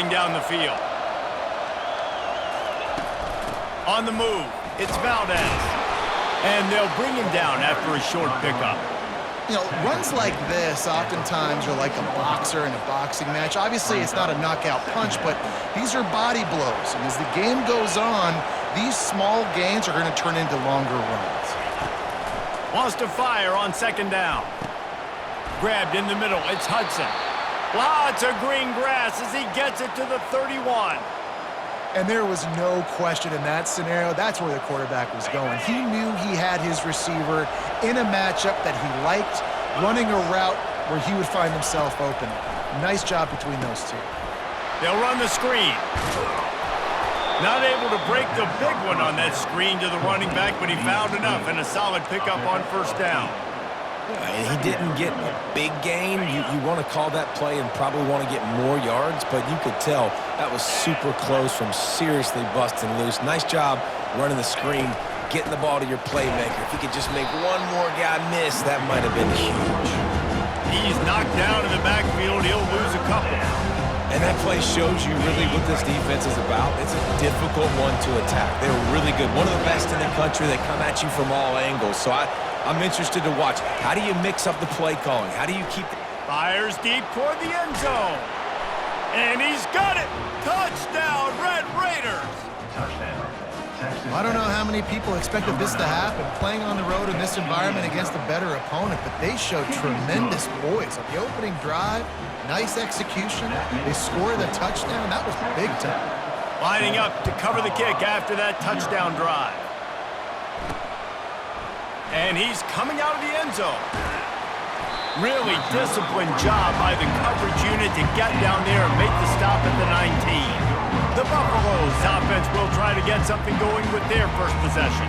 running down the field. On the move, it's Valdez. And they'll bring him down after a short pickup. You know, runs like this oftentimes are like a boxer in a boxing match. Obviously, it's not a knockout punch, but these are body blows. And as the game goes on, these small gains are going to turn into longer runs. Wants to fire on second down. Grabbed in the middle. It's Hudson. Lots of green grass as he gets it to the 31. And there was no question in that scenario. That's where the quarterback was going. He knew he had his receiver in a matchup that he liked, running a route where he would find himself open. Nice job between those two. They'll run the screen. Not able to break the big one on that screen to the running back, but he found enough and a solid pickup on first down. And he didn't get a big gain. You want to call that play and probably want to get more yards, but you could tell that was super close from seriously busting loose. Nice job running the screen, getting the ball to your playmaker. If he could just make one more guy miss, that might have been huge. He's knocked down in the backfield. He'll lose a couple. And that play shows you really what this defense is about. It's a difficult one to attack. They're really good. One of the best in the country. They come at you from all angles. So I'm interested to watch. How do you mix up the play calling? How do you keep... Fires deep toward the end zone. And he's got it. Touchdown, Red Raiders. I don't know how many people expected this to happen, playing on the road in this environment against a better opponent, but they showed tremendous poise on the opening drive. Nice execution. They scored a touchdown. That was big time. Lining up to cover the kick after that touchdown drive. And he's coming out of the end zone. Really disciplined job by the coverage unit to get down there and make the stop at the 19. The Buffaloes offense will try to get something going with their first possession.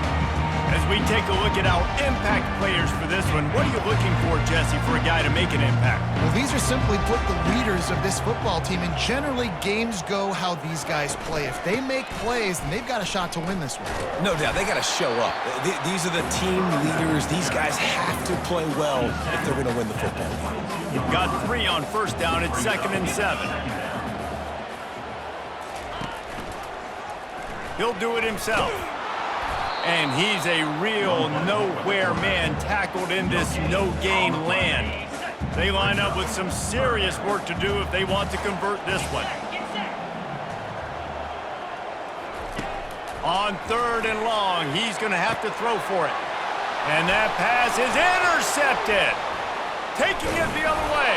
As we take a look at our impact players for this one, what are you looking for, Jesse, for a guy to make an impact? Well, these are simply put the leaders of this football team, and generally games go how these guys play. If they make plays, then they've got a shot to win this one. No doubt, they got to show up. These are the team leaders. These guys have to play well if they're going to win the football game. You've got 3 on first down at 2nd and 7. He'll do it himself. And he's a real nowhere man tackled in this no-gain land. They line up with some serious work to do if they want to convert this one. On 3rd and long, he's going to have to throw for it. And that pass is intercepted. Taking it the other way.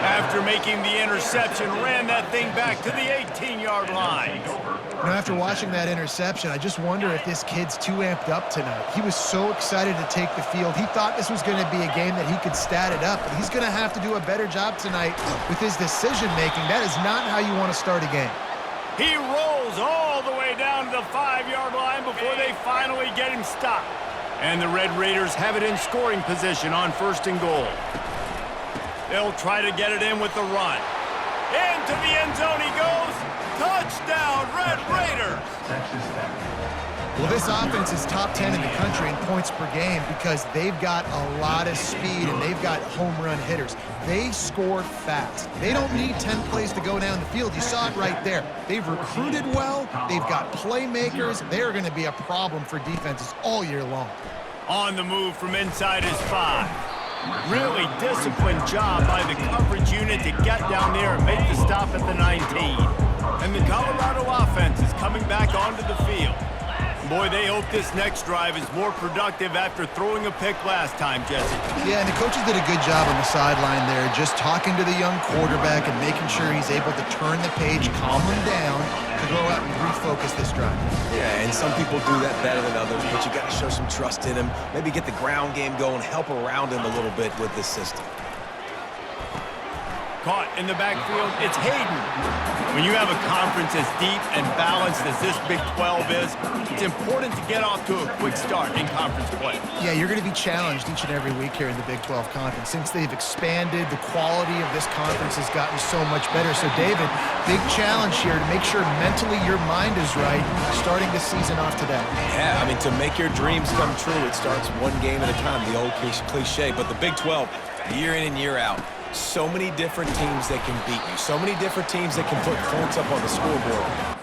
After making the interception, ran that thing back to the 18-yard line. You know, after watching that interception, I just wonder if this kid's too amped up tonight. He was so excited to take the field. He thought this was going to be a game that he could stat it up, but he's going to have to do a better job tonight with his decision-making. That is not how you want to start a game. He rolls all the way down to the 5-yard line before they finally get him stopped. And the Red Raiders have it in scoring position on 1st and goal. They'll try to get it in with the run. Into the end zone he goes. Touchdown, Red Raiders! Well, this offense is top 10 in the country in points per game because they've got a lot of speed and they've got home run hitters. They score fast. They don't need 10 plays to go down the field. You saw it right there. They've recruited well. They've got playmakers. They're going to be a problem for defenses all year long. On the move from inside his 5. Really disciplined job by the coverage unit to get down there and make the stop at the 19. And the Colorado offense is coming back onto the field. Boy, they hope this next drive is more productive after throwing a pick last time, Jesse. Yeah, and the coaches did a good job on the sideline there, just talking to the young quarterback and making sure he's able to turn the page, calm him down, to go out and refocus this drive. Yeah, and some people do that better than others, but you got to show some trust in him. Maybe get the ground game going, help around him a little bit with this system. Caught in the backfield, it's Hayden. When you have a conference as deep and balanced as this Big 12 is, it's important to get off to a quick start in conference play. Yeah, you're going to be challenged each and every week here in the Big 12 Conference. Since they've expanded, the quality of this conference has gotten so much better. So, David, big challenge here to make sure mentally your mind is right starting the season off today. Yeah, I mean, to make your dreams come true, it starts one game at a time, the old cliche. But the Big 12, year in and year out, So many different teams that can beat you. So many different teams that can put points up on the scoreboard.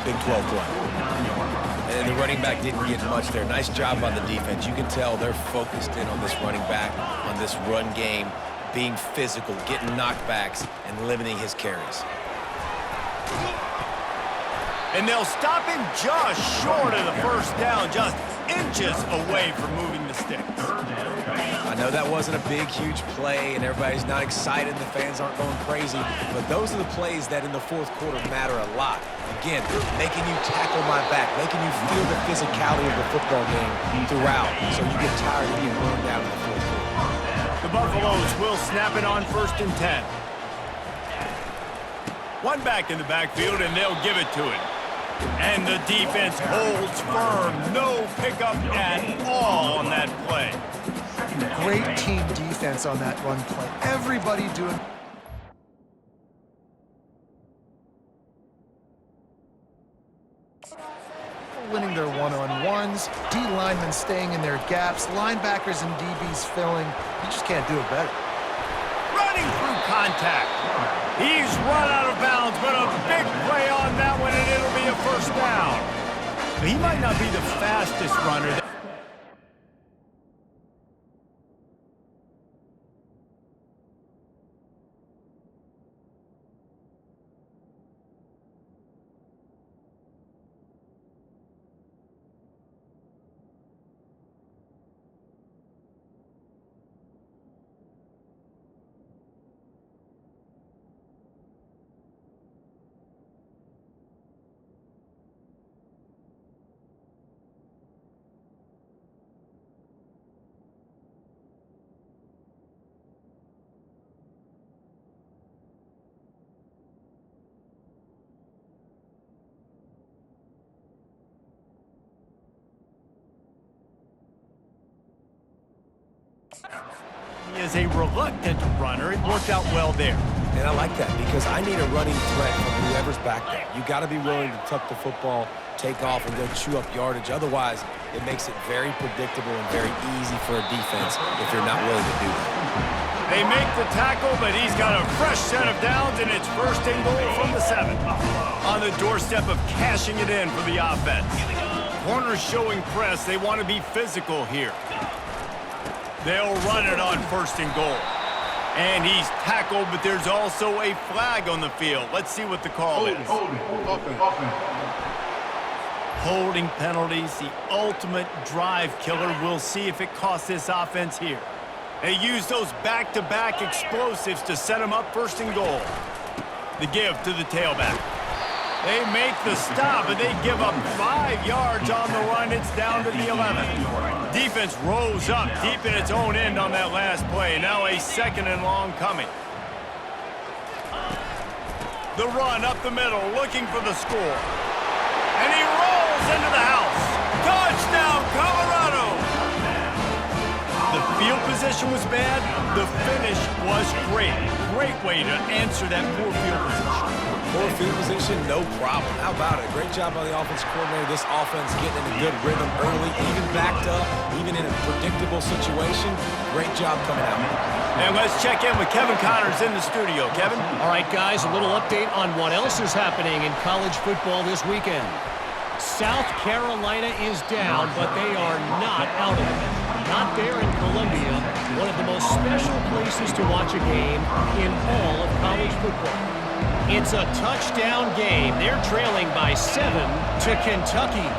Big 12 play. And the running back didn't get much there. Nice job on the defense. You can tell they're focused in on this running back, on this run game, being physical, getting knockbacks, and limiting his carries. And they'll stop him just short of the first down, just inches away from moving the sticks. I know that wasn't a big, huge play, and everybody's not excited, and the fans aren't going crazy, but those are the plays that in the fourth quarter matter a lot. Again, making you tackle my back, making you feel the physicality of the football game throughout, so you get tired of being worn down in the fourth quarter. The Buffaloes will snap it on 1st and 10. One back in the backfield, and they'll give it to him. And the defense holds firm. No pickup at all on that play. Great team defense on that run play. Everybody doing... winning their one-on-ones, D linemen staying in their gaps, linebackers and DBs filling. You just can't do it better. Running through contact. He's run out of bounds, but a big play on that one, and it'll be a first down. He might not be the fastest runner. He is a reluctant runner. It worked out well there. And I like that because I need a running threat from whoever's back there. You got to be willing to tuck the football, take off, and go chew up yardage. Otherwise, it makes it very predictable and very easy for a defense if you're not willing to do that. They make the tackle, but he's got a fresh set of downs, and it's 1st and goal from the 7. On the doorstep of cashing it in for the offense. Corners showing press. They want to be physical here. They'll run it on 1st and goal. And he's tackled, but there's also a flag on the field. Let's see what the call is. Holding penalties, the ultimate drive killer. We'll see if it costs this offense here. They use those back-to-back explosives to set them up 1st and goal. The give to the tailback. They make the stop, and they give up 5 yards on the run. It's down to the 11. Defense rose up deep in its own end on that last play. Now a 2nd and long coming. The run up the middle, looking for the score. And he rolls into the house. Touchdown, Colorado! The field position was bad. The finish was great. Great way to answer that poor field position. Poor field position, no problem. How about it? Great job by the offensive coordinator. This offense getting in a good rhythm early, even backed up, even in a predictable situation. Great job coming out. And let's check in with Kevin Connors in the studio. Kevin? All right, guys, a little update on what else is happening in college football this weekend. South Carolina is down, but they are not out of it. Not there in Columbia, one of the most special places to watch a game in all of college football. It's a touchdown game. They're trailing by 7 to Kentucky.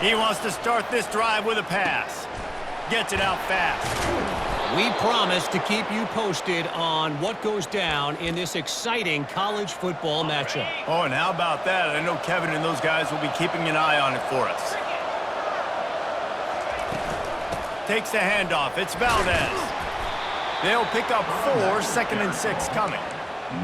He wants to start this drive with a pass. Gets it out fast. We promise to keep you posted on what goes down in this exciting college football matchup. Oh, and how about that? I know Kevin and those guys will be keeping an eye on it for us. Takes the handoff. It's Valdez. They'll pick up 4, 2nd and 6 coming.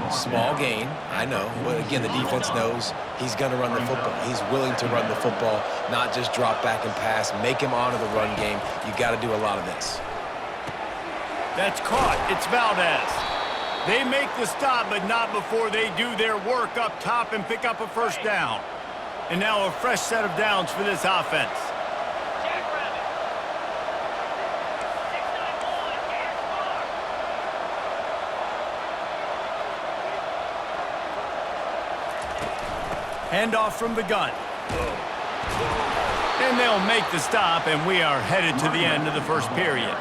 Small gain, I know, but again, the defense knows he's going to run the football. He's willing to run the football, not just drop back and pass, make him honor the run game. You got to do a lot of this. That's caught. It's Valdez. They make the stop, but not before they do their work up top and pick up a 1st down. And now a fresh set of downs for this offense. Handoff from the gun. And they'll make the stop, and we are headed to the end of the 1st period.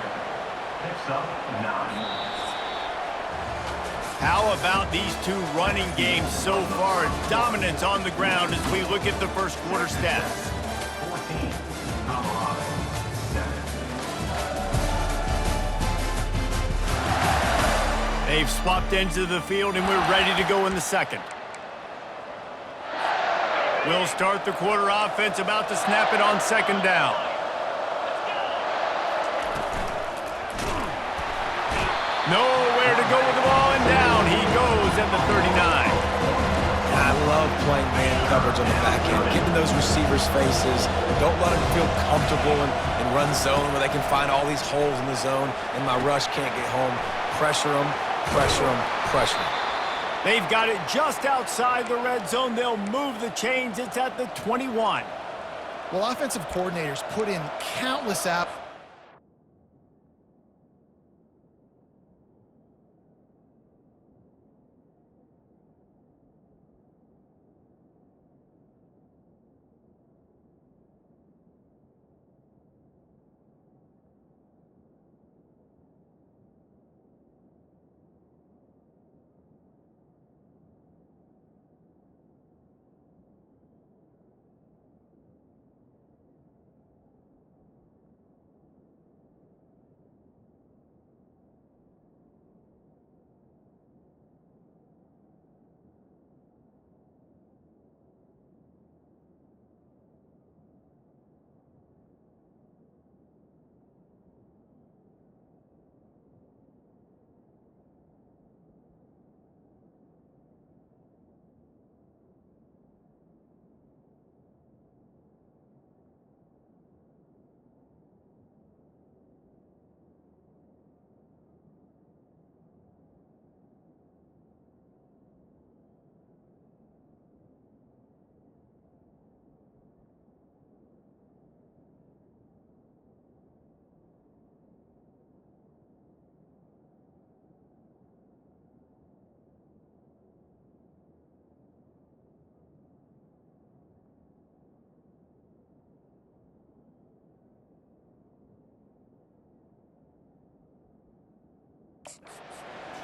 How about these 2 running games so far? Dominance on the ground as we look at the 1st quarter stats. They've swapped into the field, and we're ready to go in the second. We'll start the quarter offense, about to snap it on second down. Nowhere to go with the ball, and down he goes at the 39. I love playing man coverage on the back end, getting those receivers' faces. Don't let them feel comfortable in run zone where they can find all these holes in the zone, and my rush can't get home. Pressure them, pressure them, pressure them. They've got it just outside the red zone. They'll move the chains. It's at the 21. Well, offensive coordinators put in countless hours.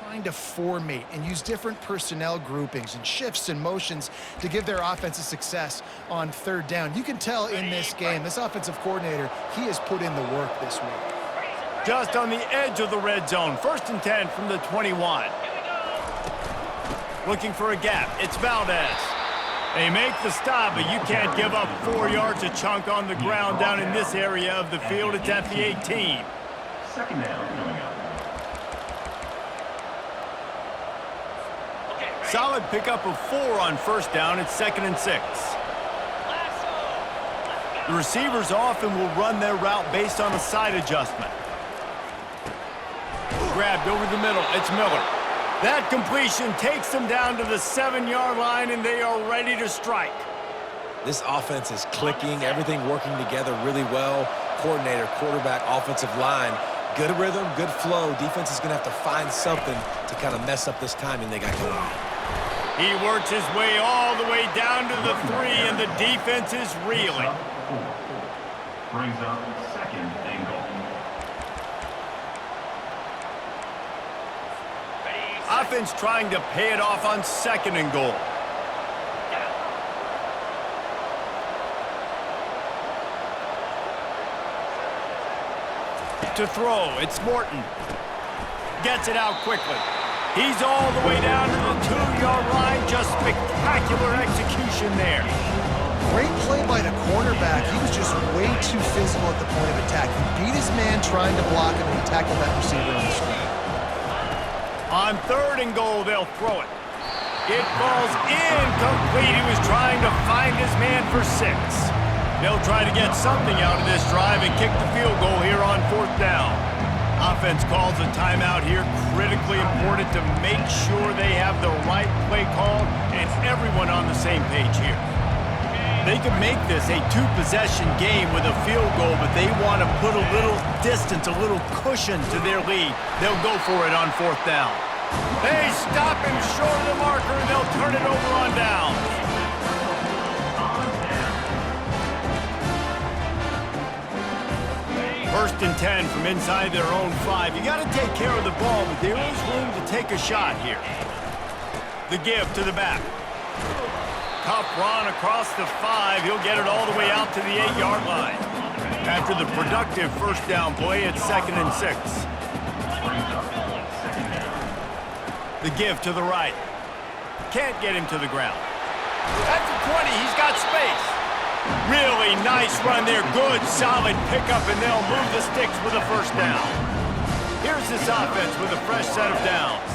Trying to formate and use different personnel groupings and shifts and motions to give their offensive success on third down. You can tell in this game, this offensive coordinator, he has put in the work this week. Just on the edge of the red zone. 1st and 10 from the 21. Looking for a gap. It's Valdez. They make the stop, but you can't give up 4 yards a chunk on the ground down in this area of the field. It's at the 18. Second down coming up. Solid pickup of 4 on 1st down. It's 2nd and 6. The receivers often will run their route based on a side adjustment. Grabbed over the middle. It's Miller. That completion takes them down to the 7-yard line, and they are ready to strike. This offense is clicking, everything working together really well. Coordinator, quarterback, offensive line. Good rhythm, good flow. Defense is going to have to find something to kind of mess up this timing they got going on. He works his way all the way down to the 3, and the defense is reeling. Brings up 2nd and goal. Offense trying to pay it off on 2nd and goal. To throw, it's Morton. Gets it out quickly. He's all the way down to the 2-yard line. Just spectacular execution there. Great play by the cornerback. He was just way too physical at the point of attack. He beat his man trying to block him, and he tackled that receiver on the screen. On 3rd and goal, they'll throw it. It falls incomplete. He was trying to find his man for 6. They'll try to get something out of this drive and kick the field goal here on 4th down. Offense calls a timeout here. Critically important to make sure they have the right play call and everyone on the same page here. They could make this a 2-possession game with a field goal, but they want to put a little distance, a little cushion to their lead. They'll go for it on 4th down. They stop him short of the marker, and they'll turn it over on down. 1st and 10 from inside their own 5. You got to take care of the ball, but there is room to take a shot here. The give to the back. Tough run across the 5. He'll get it all the way out to the 8-yard line. After the productive 1st down play, it's 2nd and 6. The give to the right. Can't get him to the ground. At the 20, he's got space. Really nice run there. Good, solid pickup, and they'll move the sticks with a first down. Here's this offense with a fresh set of downs.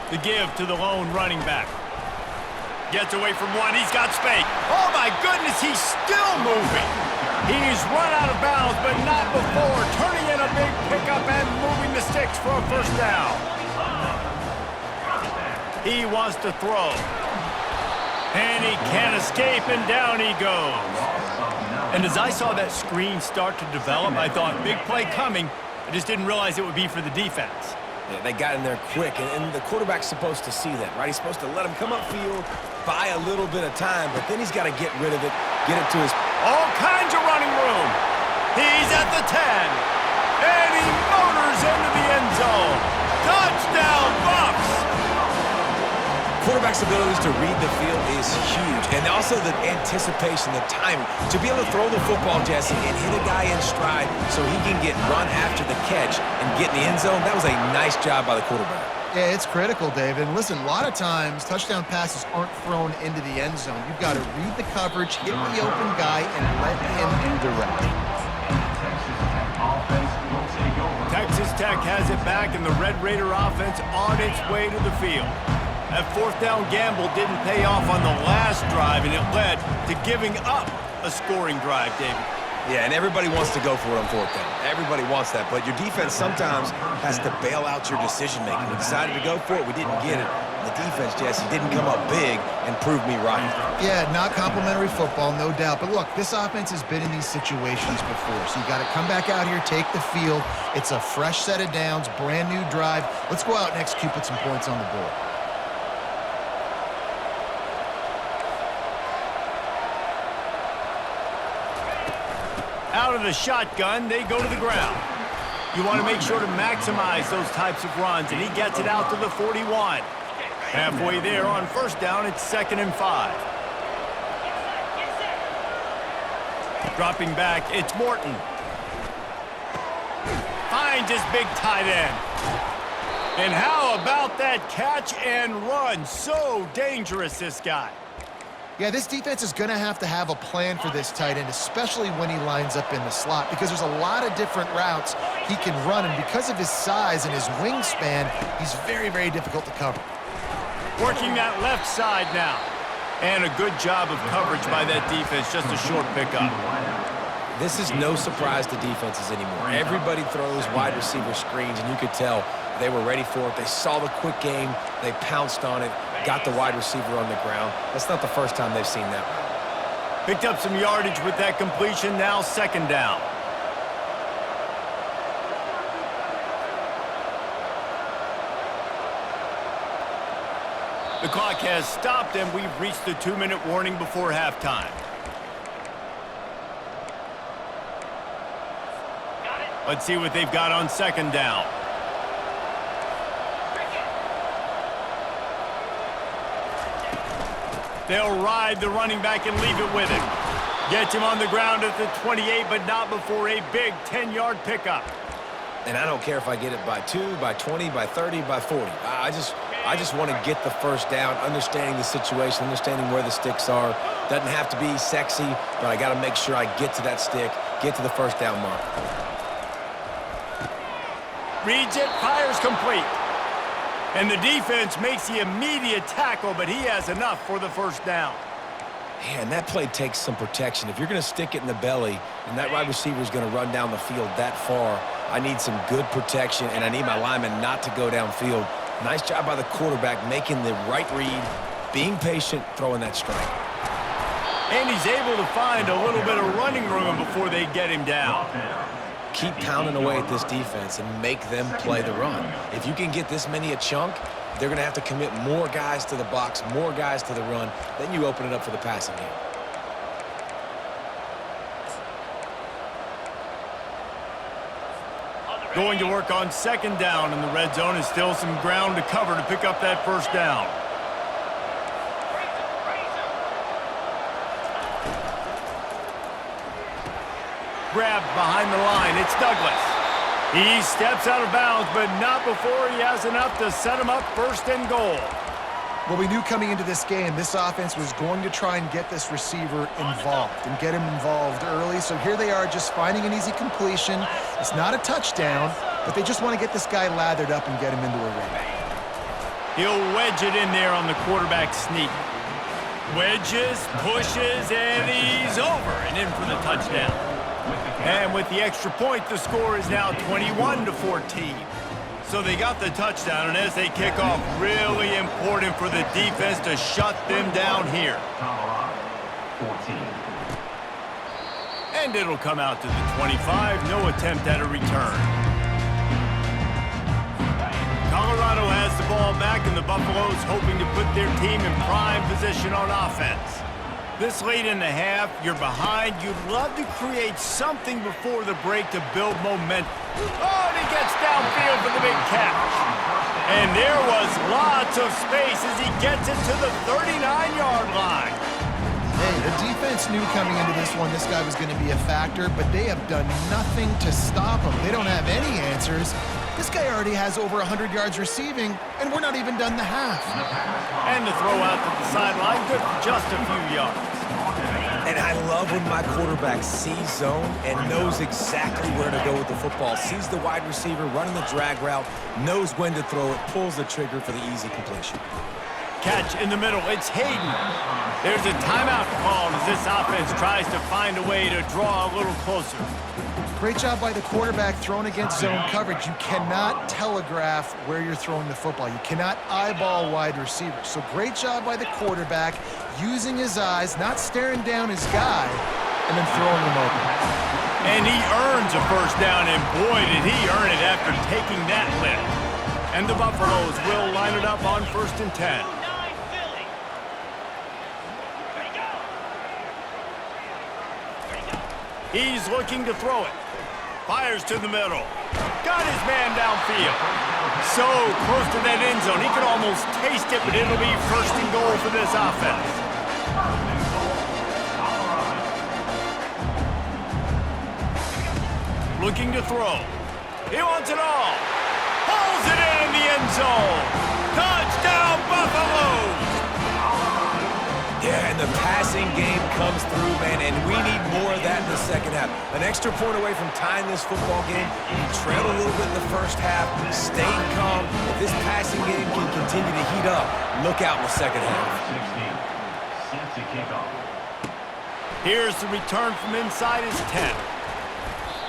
The give to the lone running back. Gets away from one. He's got space. Oh, my goodness, he's still moving. He's run out of bounds, but not before. Turning in a big pickup and moving the sticks for a first down. He wants to throw. And he can't escape, and down he goes. And as I saw that screen start to develop, I thought, big play coming. I just didn't realize it would be for the defense. Yeah, they got in there quick, and the quarterback's supposed to see that, right? He's supposed to let him come upfield, buy a little bit of time, but then he's got to get rid of it, get it to his... All kinds of running room. He's at the 10. And he motors into the end zone. Touchdown, Bucs! Quarterback's abilities to read the field is huge, and also the anticipation, the timing. To be able to throw the football, Jesse, and hit a guy in stride so he can get run after the catch and get in the end zone, that was a nice job by the quarterback. Yeah, it's critical, David. And listen, a lot of times touchdown passes aren't thrown into the end zone. You've got to read the coverage, hit the open guy, and let him do the rest. Texas Tech has it back, and the Red Raider offense on its way to the field. That fourth down gamble didn't pay off on the last drive, and it led to giving up a scoring drive, David. Yeah, and everybody wants to go for it on fourth down. Everybody wants that, but your defense sometimes has to bail out your decision-making. We decided to go for it. We didn't get it. The defense, Jesse, didn't come up big and prove me right. Yeah, not complimentary football, no doubt. But look, this offense has been in these situations before, so you got to come back out here, take the field. It's a fresh set of downs, brand new drive. Let's go out and execute, put some points on the board. Out of the shotgun, they go to the ground. You want to make sure to maximize those types of runs, and he gets it out to the 41. Halfway there on first down, it's 2nd and 5. Dropping back, it's Morton. Finds his big tight end. And how about that catch and run? So dangerous, this guy. Yeah, this defense is going to have a plan for this tight end, especially when he lines up in the slot, because there's a lot of different routes he can run, and because of his size and his wingspan, he's very, very difficult to cover. Working that left side now. And a good job of coverage by that defense, just a short pickup. This is no surprise to defenses anymore. Everybody throws wide receiver screens, and you could tell they were ready for it. They saw the quick game. They pounced on it, got the wide receiver on the ground. That's not the first time they've seen that. Picked up some yardage with that completion. Now 2nd down. The clock has stopped, and we've reached the 2-minute warning before halftime. Let's see what they've got on 2nd down. They'll ride the running back and leave it with him. Gets him on the ground at the 28, but not before a big 10-yard pickup. And I don't care if I get it by 2, by 20, by 30, by 40. I just want to get the first down, understanding the situation, understanding where the sticks are. Doesn't have to be sexy, but I got to make sure I get to that stick, get to the first down mark. Reads it, fires complete. And the defense makes the immediate tackle, but he has enough for the first down. Man, that play takes some protection. If you're going to stick it in the belly and that wide receiver is going to run down the field that far, I need some good protection, and I need my lineman not to go downfield. Nice job by the quarterback making the right read, being patient, throwing that strike. And he's able to find a little bit of running room before they get him down. Keep pounding away at this defense and make them play the run. If you can get this many a chunk, they're going to have to commit more guys to the box, more guys to the run. Then you open it up for the passing game. Going to work on 2nd down, and the red zone is still some ground to cover to pick up that first down. Grabbed behind the line. It's Douglas. He steps out of bounds, but not before he has enough to set him up first and goal. Well, we knew coming into this game, this offense was going to try and get this receiver involved and get him involved early. So here they are just finding an easy completion. It's not a touchdown, but they just want to get this guy lathered up and get him into a rhythm. He'll wedge it in there on the quarterback sneak. Wedges, pushes, and he's over and in for the touchdown. And with the extra point, the score is now 21-14. So they got the touchdown, and as they kick off, really important for the defense to shut them down here. Colorado, 14. And it'll come out to the 25, no attempt at a return. Colorado has the ball back, and the Buffaloes hoping to put their team in prime position on offense. This late in the half, you're behind. You'd love to create something before the break to build momentum. Oh, and he gets downfield for the big catch. And there was lots of space as he gets it to the 39-yard line. Hey, the defense knew coming into this one this guy was going to be a factor, but they have done nothing to stop him. They don't have any answers. This guy already has over 100 yards receiving, and we're not even done the half. And the throw out to the sideline, good for just a few yards. And I love when my quarterback sees zone and knows exactly where to go with the football. Sees the wide receiver running the drag route, knows when to throw it, pulls the trigger for the easy completion. Catch in the middle, it's Hayden. There's a timeout called as this offense tries to find a way to draw a little closer. Great job by the quarterback throwing against zone coverage. You cannot telegraph where you're throwing the football. You cannot eyeball wide receivers. So great job by the quarterback using his eyes, not staring down his guy, and then throwing him open. And he earns a first down, and boy, did he earn it after taking that lift. And the Buffaloes will line it up on 1st and 10. He's looking to throw it. Fires to the middle. Got his man downfield. So close to that end zone. He could almost taste it, but it'll be 1st and goal for this offense. Looking to throw. He wants it all. Pulls it in the end zone. Touchdown, Buffaloes! Yeah, and the passing game comes through, man, and we need more of that in the second half. An extra point away from tying this football game. He trailed a little bit in the first half, stayed calm. If this passing game can continue to heat up, look out in the second half. 16. Set to kick off. Here's the return from inside his 10.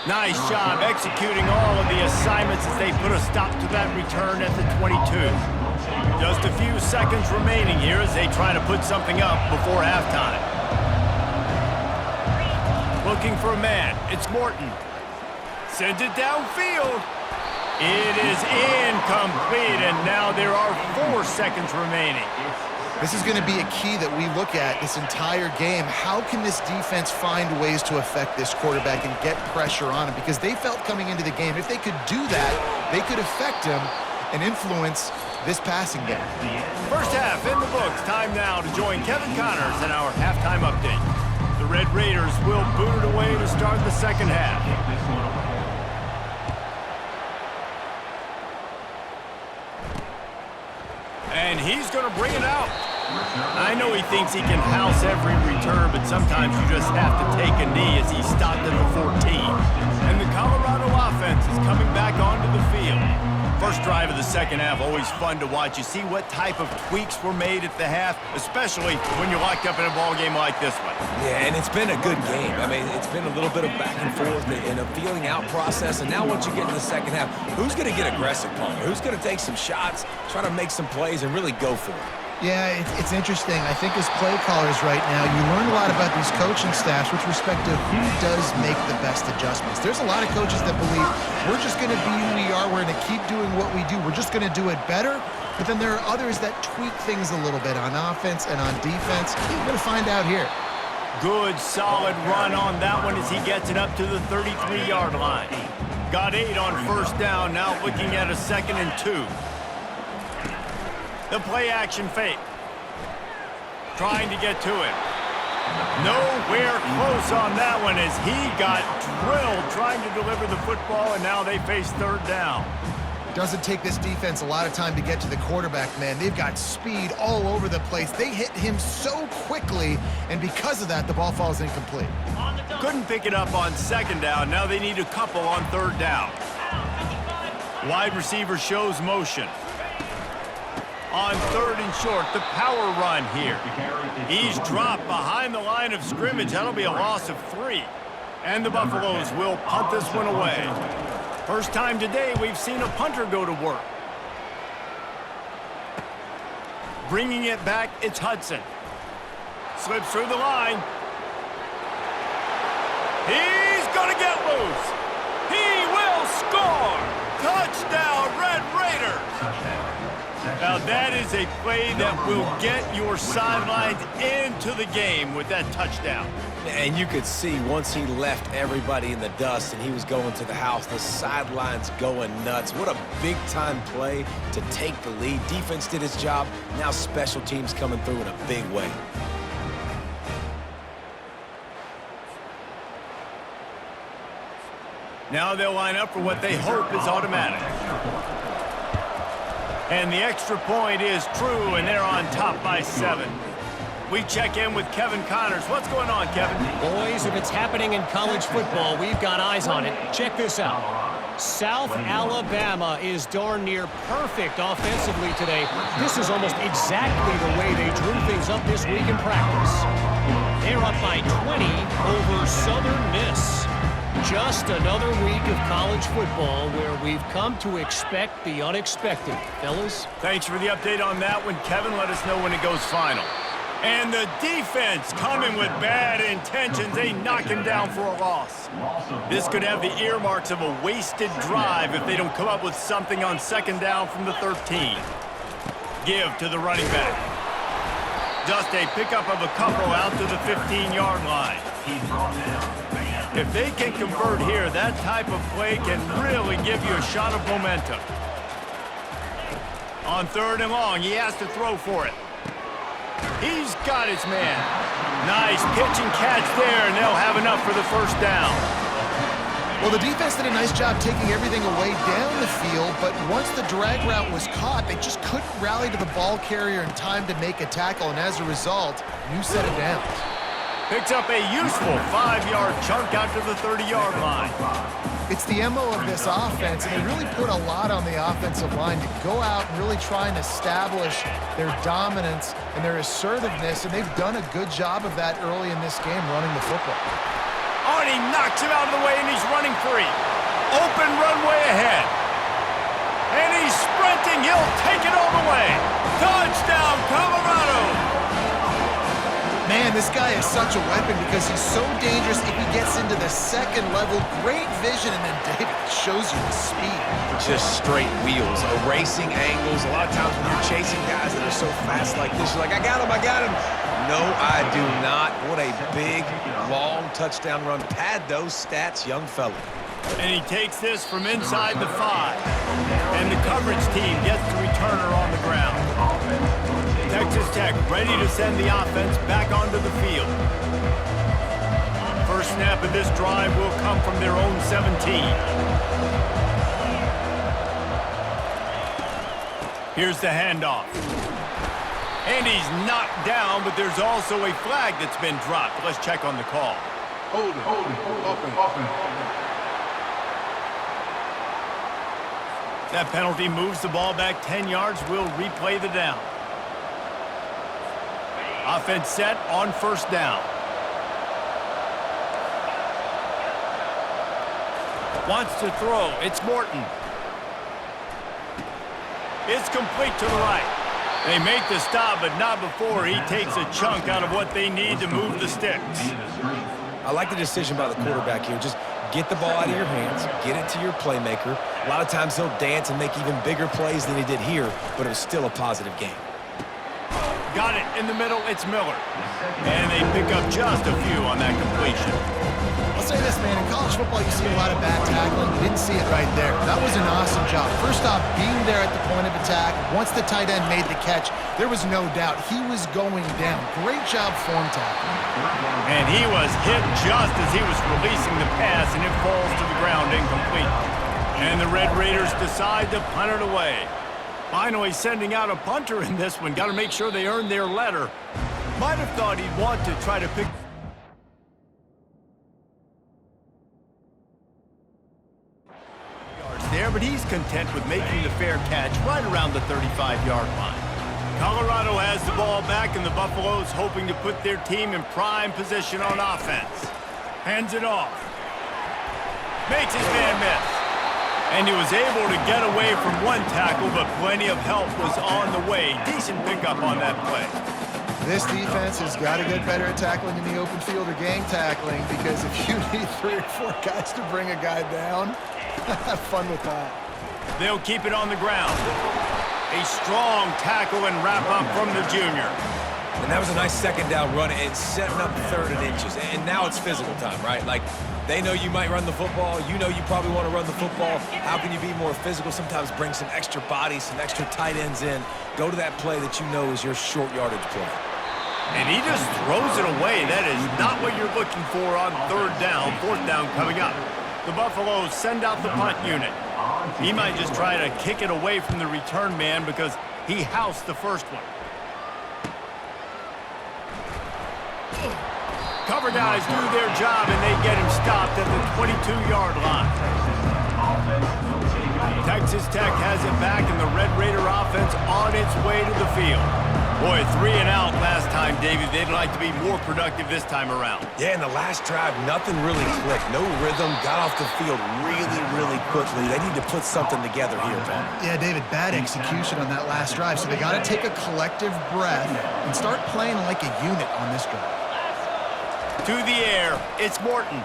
Nice job executing all of the assignments as they put a stop to that return at the 22. Just a few seconds remaining here as they try to put something up before halftime. Looking for a man. It's Morton. Sends it downfield. It is incomplete, and now there are 4 seconds remaining. This is going to be a key that we look at this entire game. How can this defense find ways to affect this quarterback and get pressure on him? Because they felt coming into the game, if they could do that, they could affect him and influence this passing game. First half in the books. Time now to join Kevin Connors in our halftime update. The Red Raiders will boot it away to start the second half. And he's going to bring it out. I know he thinks he can house every return, but sometimes you just have to take a knee as he stopped at the 14. And the Colorado offense is coming back onto the field. First drive of the second half, always fun to watch. You see what type of tweaks were made at the half, especially when you're locked up in a ball game like this one. Yeah, and it's been a good game. I mean, it's been a little bit of back and forth and a feeling out process. And now once you get in the second half, who's going to get aggressive, Palmer? Who's going to take some shots, try to make some plays, and really go for it? Yeah, it's interesting. I think as play callers right now, you learn a lot about these coaching staffs with respect to who does make the best adjustments. There's a lot of coaches that believe we're just going to be who we are. We're going to keep doing what we do. We're just going to do it better. But then there are others that tweak things a little bit on offense and on defense. We're going to find out here. Good, solid run on that one as he gets it up to the 33-yard line. Got 8 on first down, now looking at a 2nd and 2. The play action fake. Trying to get to it. Nowhere close on that one as he got drilled trying to deliver the football, and now they face third down. Doesn't take this defense a lot of time to get to the quarterback, man. They've got speed all over the place. They hit him so quickly, and because of that, the ball falls incomplete. Couldn't pick it up on second down. Now they need a couple on third down. Wide receiver shows motion. On third and short, the power run here. He's dropped behind the line of scrimmage. That'll be a loss of 3. And the Buffaloes will punt this one away. First time today we've seen a punter go to work. Bringing it back, it's Hudson. Slips through the line. He's going to get loose. He will score. Touchdown, Red Raiders. Now that is a play that will get your sidelines into the game with that touchdown. And you could see once he left everybody in the dust and he was going to the house, the sidelines going nuts. What a big-time play to take the lead. Defense did its job. Now special teams coming through in a big way. Now they'll line up for what they hope is automatic. And the extra point is true, and they're on top by 7. We check in with Kevin Connors. What's going on, Kevin? Boys, if it's happening in college football, we've got eyes on it. Check this out. South Alabama is darn near perfect offensively today. This is almost exactly the way they drew things up this week in practice. They're up by 20 over Southern Miss. Just another week of college football where we've come to expect the unexpected. Fellas? Thanks for the update on that one, Kevin. Let us know when it goes final. And the defense coming with bad intentions. They knock him down for a loss. This could have the earmarks of a wasted drive if they don't come up with something on second down from the 13. Give to the running back. Just a pickup of a couple out to the 15-yard line. If they can convert here, that type of play can really give you a shot of momentum. On third and long, he has to throw for it. He's got his man. Nice pitch and catch there, and they'll have enough for the first down. Well, the defense did a nice job taking everything away down the field, but once the drag route was caught, they just couldn't rally to the ball carrier in time to make a tackle, and as a result, new set of downs. Picks up a useful 5-yard chunk out to the 30-yard line. It's the MO of this offense, and they really put a lot on the offensive line to go out and really try and establish their dominance and their assertiveness, and they've done a good job of that early in this game running the football. Oh, and he knocks him out of the way, and he's running free. Open runway ahead. And he's sprinting. He'll take it all the way. Touchdown, Colorado. Man, this guy is such a weapon because he's so dangerous if he gets into the second level. Great vision, and then David shows you the speed. Just straight wheels, erasing angles. A lot of times when you're chasing guys that are so fast like this, you're like, I got him, I got him. No, I do not. What a big, long touchdown run. Pad those stats, young fella. And he takes this from inside the 5. And the coverage team gets the returner on the ground. Texas Tech ready to send the offense back onto the field. First snap of this drive will come from their own 17. Here's the handoff. And he's knocked down, but there's also a flag that's been dropped. Let's check on the call. Hold it, open. That penalty moves the ball back 10 yards. We'll replay the down. Offense set on first down. Wants to throw. It's Morton. It's complete to the right. They make the stop, but not before he takes a chunk out of what they need to move the sticks. I like the decision by the quarterback here. Just get the ball out of your hands, get it to your playmaker. A lot of times he'll dance and make even bigger plays than he did here, but it was still a positive game. Got it in the middle. It's Miller. And they pick up just a few on that completion. I'll say this, man. In college football, you see a lot of bad tackling. You didn't see it right there. That was an awesome job. First off, being there at the point of attack. Once the tight end made the catch, there was no doubt he was going down. Great job form tackling. And he was hit just as he was releasing the pass, and it falls to the ground incomplete. And the Red Raiders decide to punt it away. Finally sending out a punter in this one. Got to make sure they earn their letter. Might have thought he'd want to try to pick yards there, but he's content with making the fair catch right around the 35-yard line. Colorado has the ball back, and the Buffaloes hoping to put their team in prime position on offense. Hands it off. Makes his man miss. And he was able to get away from one tackle, but plenty of help was on the way. Decent pickup on that play. This defense has got to get better at tackling in the open field or gang tackling, because if you need 3 or 4 guys to bring a guy down, have fun with that. They'll keep it on the ground. A strong tackle and wrap up from the junior. And that was a nice second down run and setting up 3rd and inches. And now it's physical time, right? Like, they know you might run the football. You know you probably want to run the football. How can you be more physical? Sometimes bring some extra bodies, some extra tight ends in. Go to that play that you know is your short yardage play. And he just throws it away. That is not what you're looking for on 3rd down. 4th down coming up. The Buffaloes send out the punt unit. He might just try to kick it away from the return man because he housed the first one. Cover guys do their job, and they get him stopped at the 22-yard line. Texas Tech has it back, and the Red Raider offense on its way to the field. Boy, 3 and out last time, David. They'd like to be more productive this time around. Yeah, in the last drive, nothing really clicked. No rhythm, got off the field really quickly. They need to put something together here, Tom. Yeah, David, bad execution on that last drive, so they got to take a collective breath and start playing like a unit on this drive. To the air, it's Morton.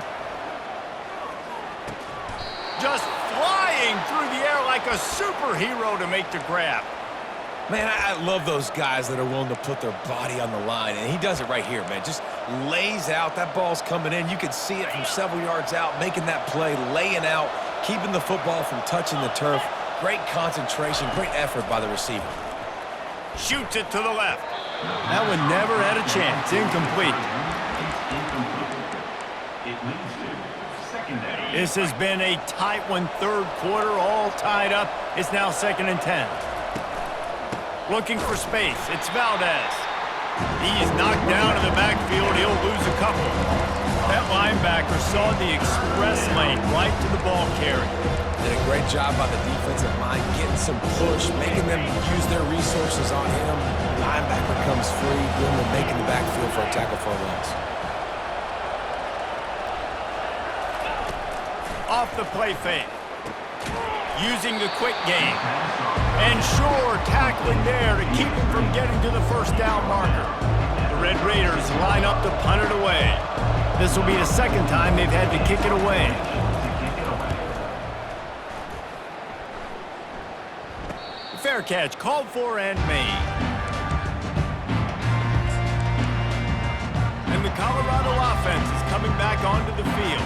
Just flying through the air like a superhero to make the grab. Man, I love those guys that are willing to put their body on the line, and he does it right here, man. Just lays out. That ball's coming in. You can see it from several yards out, making that play, laying out, keeping the football from touching the turf. Great concentration, great effort by the receiver. Shoots it to the left. That one never had a chance. Incomplete. This has been a tight one, 3rd quarter, all tied up. It's now 2nd and 10. Looking for space. It's Valdez. He's knocked down in the backfield. He'll lose a couple. That linebacker saw the express lane right to the ball carrier. Did a great job by the defensive line, getting some push, making them use their resources on him. Linebacker comes free, boom, and making the backfield for a tackle for a loss. Off the play fake. Using the quick game. And sure, tackling there to keep him from getting to the 1st down marker. The Red Raiders line up to punt it away. This will be the 2nd time they've had to kick it away. Fair catch called for and made. And the Colorado offense is coming back onto the field.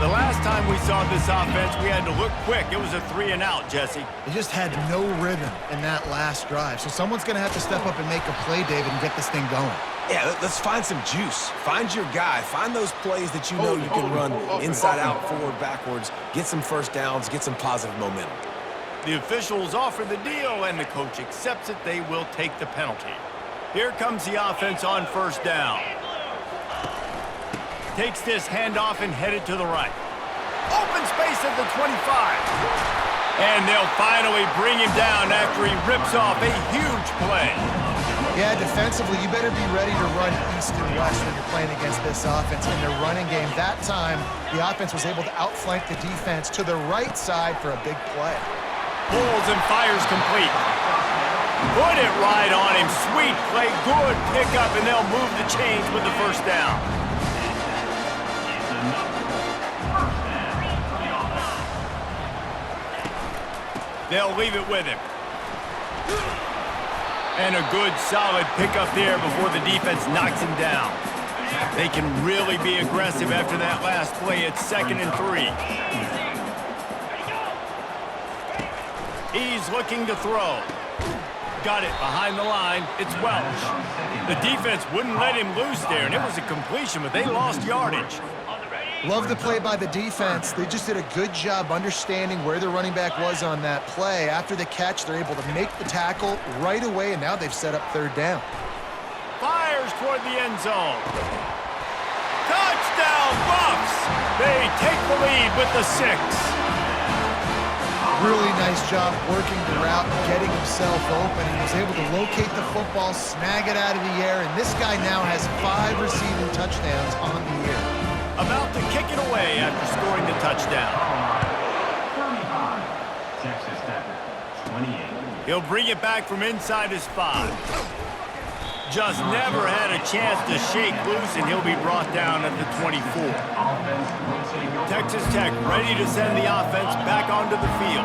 The last time we saw this offense, we had to look quick. It was a 3 and out, Jesse. They just had no rhythm in that last drive. So someone's going to have to step up and make a play, David, and get this thing going. Yeah, let's find some juice. Find your guy. Find those plays that you know you can run inside out, forward, backwards. Get some 1st downs. Get some positive momentum. The officials offer the deal, and the coach accepts it. They will take the penalty. Here comes the offense on 1st down. Takes this handoff and headed to the right. Open space at the 25. And they'll finally bring him down after he rips off a huge play. Yeah, defensively, you better be ready to run east and west when you're playing against this offense. In their running game, that time, the offense was able to outflank the defense to the right side for a big play. Pulls and fires complete. Put it right on him. Sweet play, good pickup, and they'll move the chains with the 1st down. They'll leave it with him. And a good, solid pickup there before the defense knocks him down. They can really be aggressive after that last play. It's 2nd and 3. He's looking to throw. Got it behind the line. It's Welch. The defense wouldn't let him loose there, and it was a completion, but they lost yardage. Love the play by the defense. They just did a good job understanding where the running back was on that play. After the catch, they're able to make the tackle right away, and now they've set up 3rd down. Fires toward the end zone. Touchdown, Buffs! They take the lead with the 6. Really nice job working the route and getting himself open. He was able to locate the football, snag it out of the air, and this guy now has 5 receiving touchdowns on the year. About to kick it away after scoring the touchdown. 35. Texas Tech, 28. He'll bring it back from inside his 5. Just never had a chance to shake loose, and he'll be brought down at the 24. Texas Tech ready to send the offense back onto the field.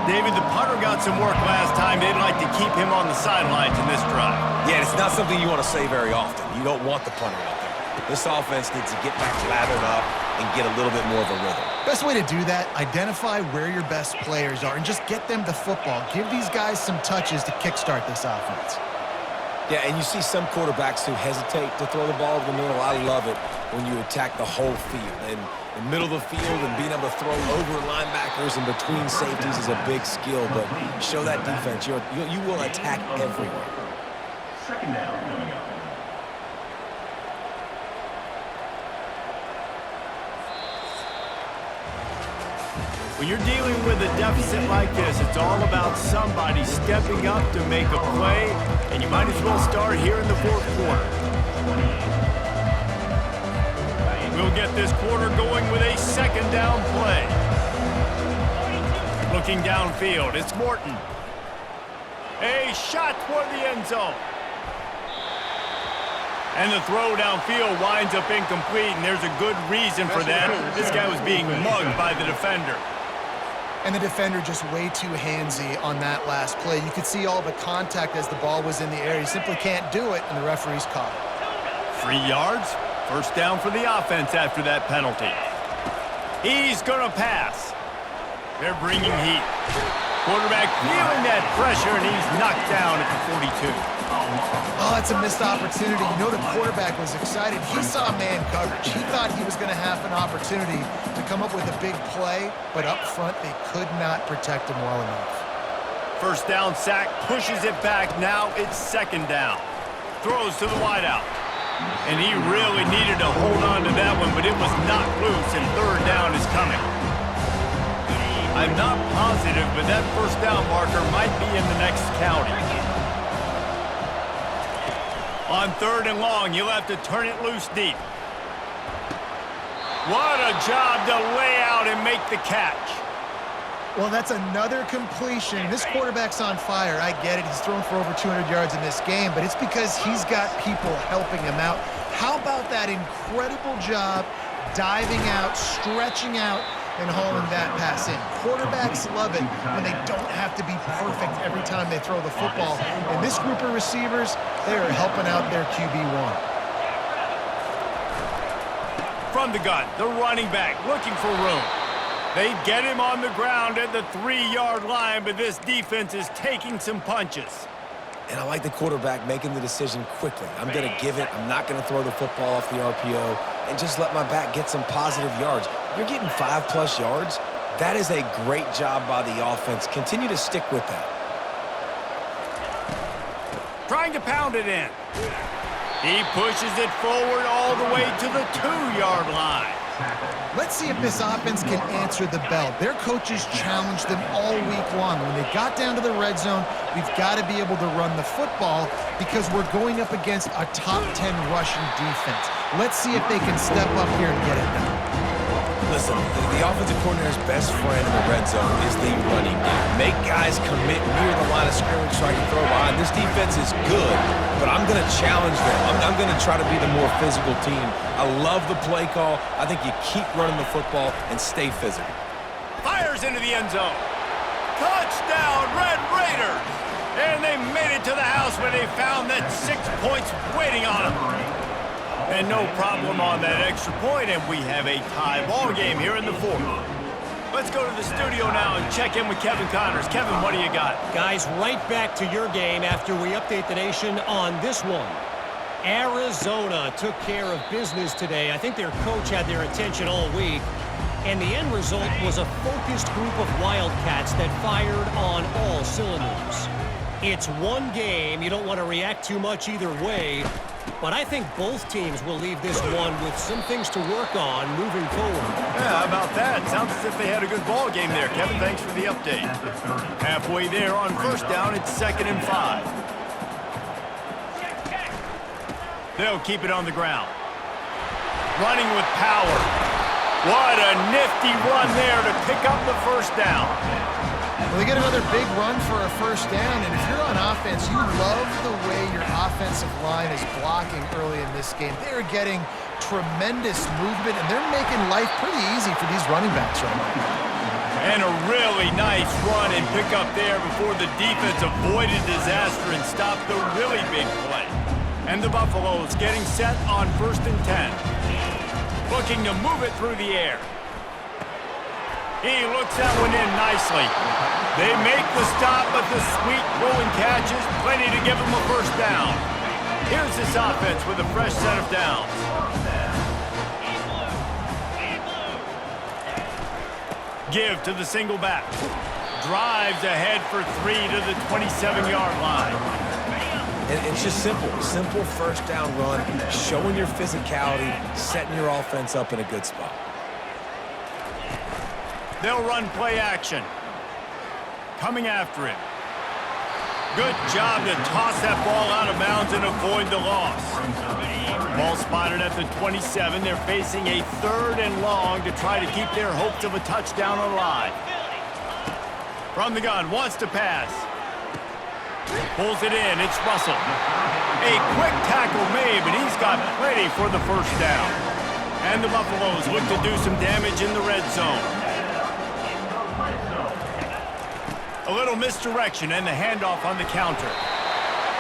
David, the punter got some work last time. They'd like to keep him on the sidelines in this drive. Yeah, it's not something you want to say very often. You don't want the punter out there. This offense needs to get back lathered up and get a little bit more of a rhythm. Best way to do that, identify where your best players are and just get them the football. Give these guys some touches to kickstart this offense. Yeah, and you see some quarterbacks who hesitate to throw the ball over the middle. I love it when you attack the whole field. And the middle of the field and being able to throw over linebackers and between safeties is a big skill. But show that defense. You will attack everywhere. 2nd down coming up. When you're dealing with a deficit like this, it's all about somebody stepping up to make a play, and you might as well start here in the 4th quarter. We'll get this quarter going with a 2nd down play. Looking downfield, it's Morton. A shot toward the end zone. And the throw downfield winds up incomplete, and there's a good reason for that. This guy was being mugged by the defender. And the defender just way too handsy on that last play. You could see all the contact as the ball was in the air. He simply can't do it, and the referee's caught it. 3 yards, 1st down for the offense after that penalty. He's going to pass. They're bringing heat. Quarterback feeling that pressure, and he's knocked down at the 42. Oh, that's a missed opportunity. You know the quarterback was excited. He saw man coverage. He thought he was going to have an opportunity to come up with a big play, but up front they could not protect him well enough. 1st down sack, pushes it back. Now it's 2nd down. Throws to the wideout. And he really needed to hold on to that one, but it was knocked loose, and 3rd down is coming. I'm not positive, but that 1st down marker might be in the next county. On 3rd and long, you'll have to turn it loose deep. What a job to lay out and make the catch. Well, that's another completion. This quarterback's on fire. I get it. He's thrown for over 200 yards in this game, but it's because he's got people helping him out. How about that incredible job diving out, stretching out, and hauling that pass in? Quarterbacks love it when they don't have to be perfect every time they throw the football. And this group of receivers, they are helping out their QB1. From the gun, the running back looking for room. They get him on the ground at the 3-yard line, but this defense is taking some punches. And I like the quarterback making the decision quickly. I'm going to give it. I'm not going to throw the football off the RPO and just let my back get some positive yards. You're getting 5+ yards. That is a great job by the offense. Continue to stick with that. Trying to pound it in. He pushes it forward all the way to the 2-yard line. Let's see if this offense can answer the bell. Their coaches challenged them all week long. When they got down to the red zone, we've got to be able to run the football because we're going up against a top 10 rushing defense. Let's see if they can step up here and get it done. Listen, the offensive coordinator's best friend in the red zone is the running game. Make guys commit near the line of scrimmage so I can throw behind. This defense is good, but I'm going to challenge them. I'm going to try to be the more physical team. I love the play call. I think you keep running the football and stay physical. Fires into the end zone. Touchdown, Red Raiders! And they made it to the house where they found that 6 points waiting on them. And no problem on that extra point, and we have a tie ball game here in the fourth. Let's go to the studio now and check in with Kevin Connors. Kevin, what do you got? Guys, right back to your game after we update the nation on this one. Arizona took care of business today. I think their coach had their attention all week. And the end result was a focused group of Wildcats that fired on all cylinders. It's one game. You don't want to react too much either way. But I think both teams will leave this one with some things to work on moving forward. Yeah, how about that? Sounds as if they had a good ball game there. Kevin, thanks for the update. Halfway there on first down, it's 2nd and 5. They'll keep it on the ground. Running with power. What a nifty run there to pick up the first down. Well, they get another big run for a first down, and if you're on offense, you love the way your offensive line is blocking early in this game. They're getting tremendous movement, and they're making life pretty easy for these running backs right now. And a really nice run and pick up there before the defense avoided disaster and stopped the really big play. And the Buffaloes getting set on 1st and 10. Looking to move it through the air. He looks that one in nicely. They make the stop, but the sweet throwing catch is plenty to give them a first down. Here's this offense with a fresh set of downs. Give to the single back. Drives ahead for 3 to the 27-yard line. And it's just simple. Simple first down run, showing your physicality, setting your offense up in a good spot. They'll run play action. Coming after him. Good job to toss that ball out of bounds and avoid the loss. Ball spotted at the 27. They're facing a 3rd and long to try to keep their hopes of a touchdown alive. From the gun, wants to pass. Pulls it in, it's Russell. A quick tackle made, but he's got plenty for the first down. And the Buffaloes look to do some damage in the red zone. A little misdirection and the handoff on the counter.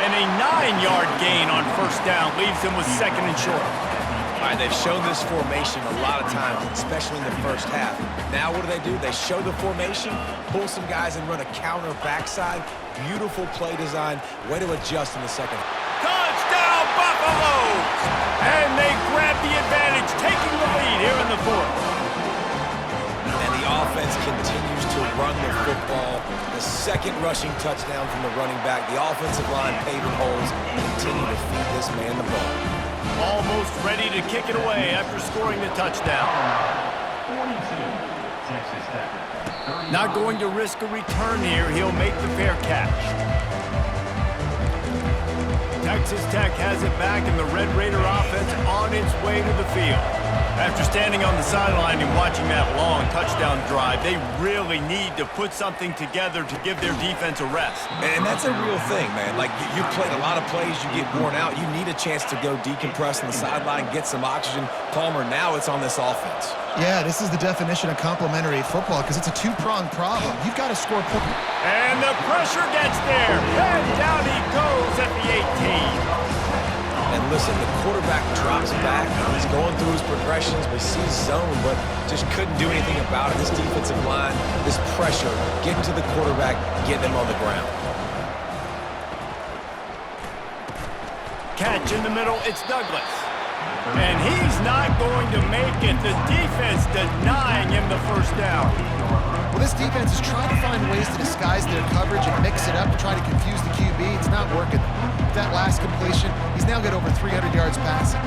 And a 9-yard gain on first down leaves them with 2nd and short. All right, they've shown this formation a lot of times, especially in the first half. Now what do? They show the formation, pull some guys and run a counter backside. Beautiful play design. Way to adjust in the second. Touchdown, Buffaloes! And they grab the advantage, taking the lead here in the fourth. And the offense continues to run the football. The second rushing touchdown from the running back. The offensive line paving holes. Continue to feed this man the ball. Almost ready to kick it away after scoring the touchdown. 42, Texas Tech. Not going to risk a return here. He'll make the fair catch. Texas Tech has it back, and the Red Raider offense on its way to the field. After standing on the sideline and watching that long touchdown drive, they really need to put something together to give their defense a rest. And that's a real thing, man. Like, you've played a lot of plays, you get worn out. You need a chance to go decompress on the sideline, get some oxygen. Palmer, now it's on this offense. Yeah, this is the definition of complementary football because it's a two-pronged problem. You've got to score points. And the pressure gets there. And down he goes at the 18. And listen, the quarterback drops back. He's going through his progressions. We see zone, but just couldn't do anything about it. This defensive line, this pressure, getting to the quarterback, getting him on the ground. Catch in the middle, it's Douglas. And he's not going to make it. The defense denying him the first down. Well, this defense is trying to find ways to disguise their coverage and mix it up to try to confuse the QB. It's not working. That last completion, he's now got over 300 yards passing.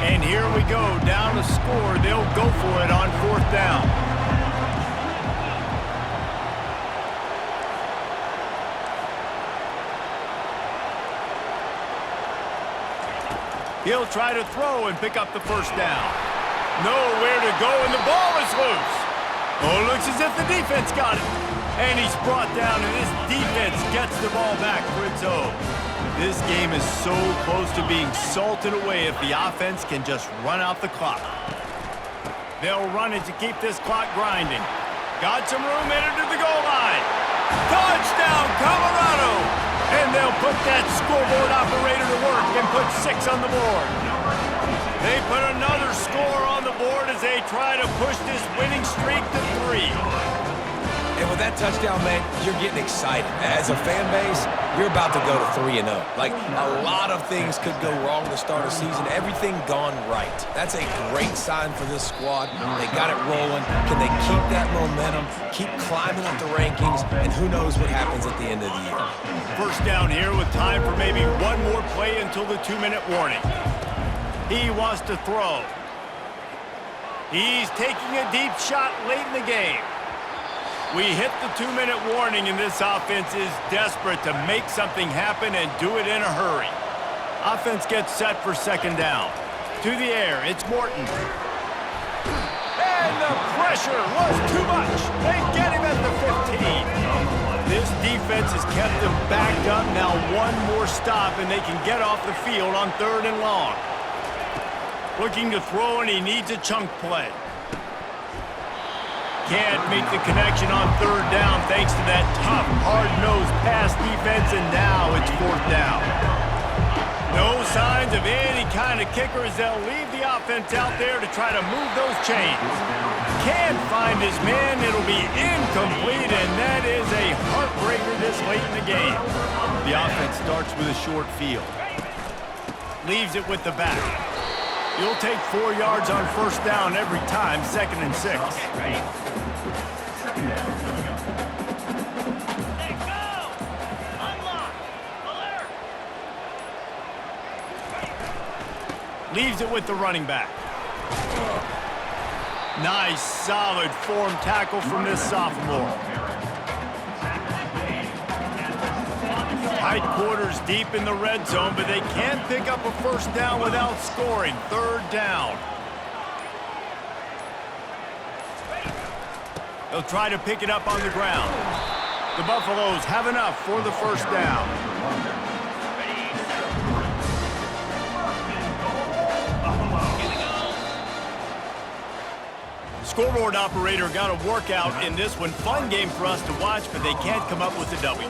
And here we go, down to score. They'll go for it on 4th down. He'll try to throw and pick up the first down. Nowhere to go, and the ball is loose. Oh, looks as if the defense got it. And he's brought down, and this defense gets the ball back for its own. This game is so close to being salted away if the offense can just run out the clock. They'll run it to keep this clock grinding. Got some room headed to the goal line. Touchdown, Colorado! And they'll put that scoreboard operator to work and put 6 on the board. They put another score on the board as they try to push this winning streak to 3. And with that touchdown, man, you're getting excited. As a fan base, you're about to go to 3-0. Like, a lot of things could go wrong to start a season. Everything gone right. That's a great sign for this squad. They got it rolling. Can they keep that momentum, keep climbing up the rankings, and who knows what happens at the end of the year. First down here with time for maybe one more play until the 2-minute warning. He wants to throw. He's taking a deep shot late in the game. We hit the 2-minute warning, and this offense is desperate to make something happen and do it in a hurry. Offense gets set for second down. To the air, it's Morton. And the pressure was too much. They get him at the 15. This defense has kept them backed up. Now one more stop, and they can get off the field on 3rd and long. Looking to throw, and he needs a chunk play. Can't make the connection on 3rd down thanks to that tough, hard-nosed pass defense, and now it's 4th down. No signs of any kind of kicker as they'll leave the offense out there to try to move those chains. Can't find his man. It'll be incomplete, and that is a heartbreaker this late in the game. The offense starts with a short field. Leaves it with the back. You'll take 4 yards on 1st down every time, 2nd and 6. Leaves it with the running back. Nice, solid form tackle from this sophomore. Tight quarters deep in the red zone, but they can't pick up a 1st down without scoring. 3rd down. They'll try to pick it up on the ground. The Buffaloes have enough for the 1st down. Scoreboard operator got a workout in this one. Fun game for us to watch, but they can't come up with a W.